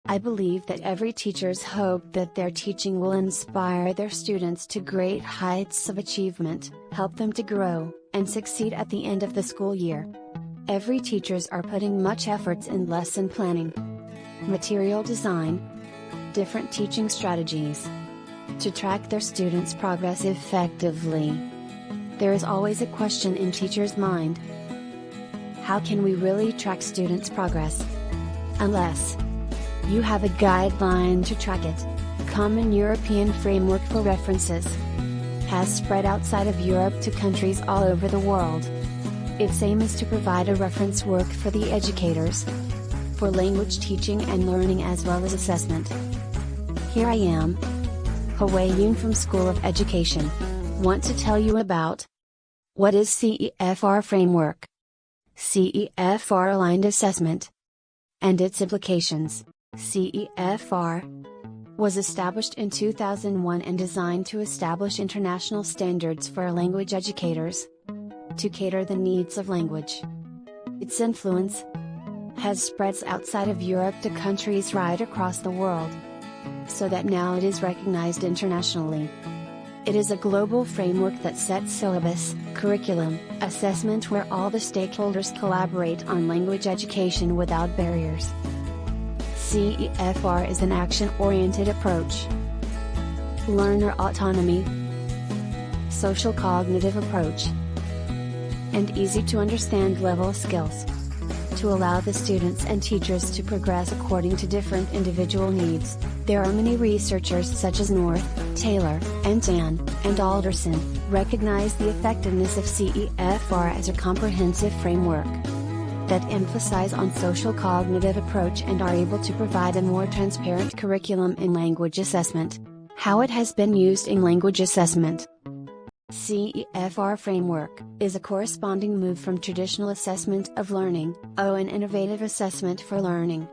I believe that every teacher's hope that their teaching will inspire their students to great heights of achievement, help them to grow, and succeed at the end of the school year. Every teachers are putting much efforts in lesson planning, material design, different teaching strategies to track their students' progress effectively. There is always a question in teachers' mind. How can we really track students' progress? Unless you have a guideline to track it. Common European Framework for References has spread outside of Europe to countries all over the world. Its aim is to provide a reference work for the educators, for language teaching and learning as well as assessment. Here I am, Hui Yun from School of Education, want to tell you about what is CEFR framework, CEFR aligned assessment, and its implications. CEFR was established in 2001 and designed to establish international standards for language educators to cater the needs of language. Its influence has spread outside of Europe to countries right across the world, so that now it is recognized internationally. It is a global framework that sets syllabus, curriculum, assessment where all the stakeholders collaborate on language education without barriers. CEFR is an action-oriented approach, learner autonomy, social cognitive approach, and easy-to-understand level skills to allow the students and teachers to progress according to different individual needs. There are many researchers such as North, Taylor, and Tan, and Alderson, recognize the effectiveness of CEFR as a comprehensive framework that emphasize on social cognitive approach and are able to provide a more transparent curriculum in language assessment. How it has been used in language assessment. CEFR framework is a corresponding move from traditional assessment of learning, an innovative assessment for learning.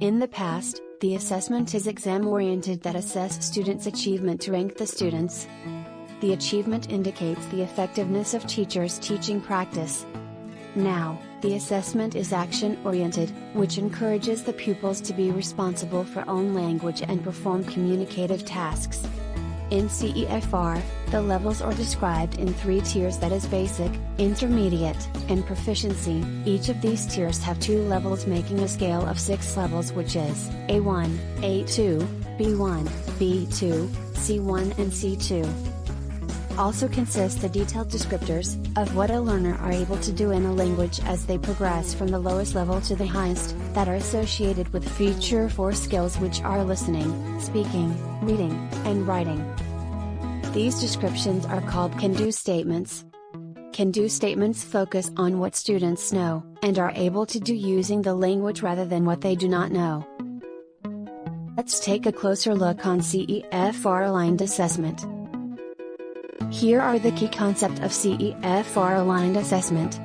In the past, the assessment is exam-oriented that assess students' achievement to rank the students. The achievement indicates the effectiveness of teachers' teaching practice. Now, the assessment is action-oriented, which encourages the pupils to be responsible for own language and perform communicative tasks. In CEFR, the levels are described in 3 tiers, that is basic, intermediate, and proficiency. Each of these tiers have 2 levels, making a scale of 6 levels, which is A1, A2, B1, B2, C1 and C2. Also consists the detailed descriptors of what a learner are able to do in a language as they progress from the lowest level to the highest, that are associated with feature 4 skills, which are listening, speaking, reading, and writing. These descriptions are called can-do statements. Can-do statements focus on what students know, and are able to do using the language rather than what they do not know. Let's take a closer look on CEFR aligned assessment. Here are the key concepts of CEFR aligned assessment.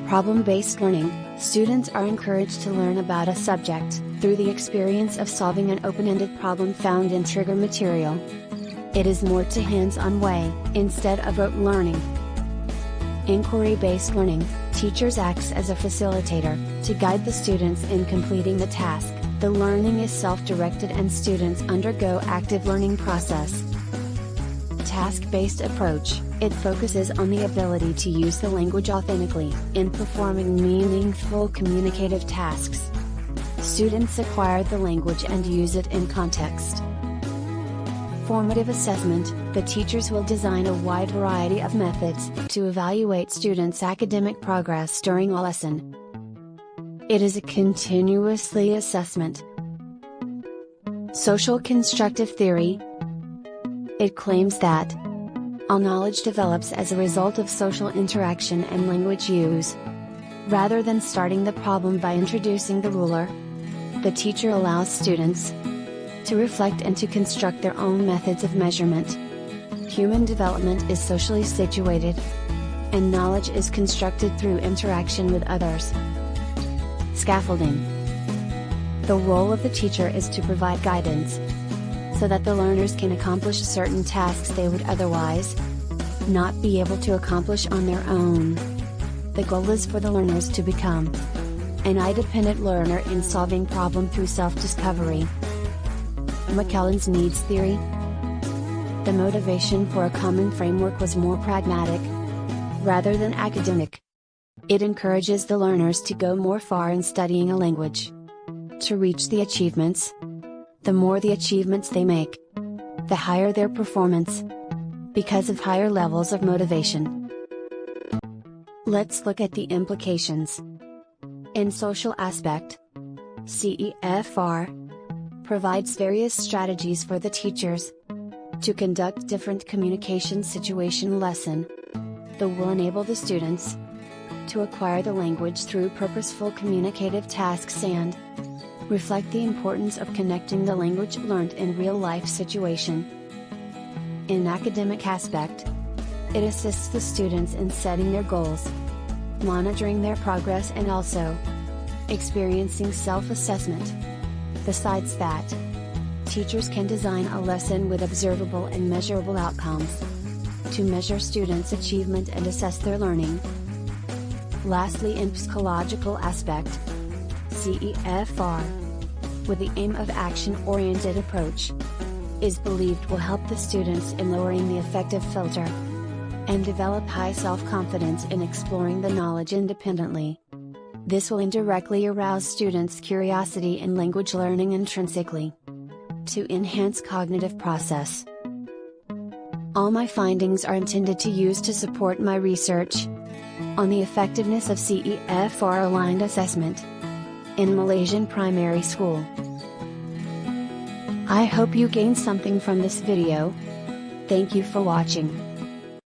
Problem-based learning. Students are encouraged to learn about a subject through the experience of solving an open-ended problem found in trigger material. It is more to hands-on way, instead of rote learning. Inquiry-based learning. Teachers acts as a facilitator to guide the students in completing the task. The learning is self-directed and students undergo active learning process. Task-based approach. It focuses on the ability to use the language authentically in performing meaningful communicative tasks. Students acquire the language and use it in context. Formative assessment. The teachers will design a wide variety of methods to evaluate students' academic progress during a lesson. It is a continuously assessment. Social constructive theory. It claims that all knowledge develops as a result of social interaction and language use. Rather than starting the problem by introducing the ruler, the teacher allows students to reflect and to construct their own methods of measurement. Human development is socially situated, and knowledge is constructed through interaction with others. Scaffolding. The role of the teacher is to provide guidance, so that the learners can accomplish certain tasks they would otherwise not be able to accomplish on their own. The goal is for the learners to become an independent learner in solving problem through self-discovery. McKellen's needs theory. The motivation for a common framework was more pragmatic, rather than academic. It encourages the learners to go more far in studying a language. To reach the achievements. The more the achievements they make, the higher their performance, because of higher levels of motivation. Let's look at the implications. In social aspect, CEFR provides various strategies for the teachers to conduct different communication situation lesson that will enable the students to acquire the language through purposeful communicative tasks and reflect the importance of connecting the language learned in real-life situation. In academic aspect, it assists the students in setting their goals, monitoring their progress and also experiencing self-assessment. Besides that, teachers can design a lesson with observable and measurable outcomes to measure students' achievement and assess their learning. Lastly, in psychological aspect, CEFR, with the aim of action-oriented approach, is believed will help the students in lowering the affective filter and develop high self-confidence in exploring the knowledge independently. This will indirectly arouse students' curiosity in language learning intrinsically to enhance cognitive process. All my findings are intended to use to support my research on the effectiveness of CEFR-aligned assessment in Malaysian primary school. I hope you gained something from this video. Thank you for watching.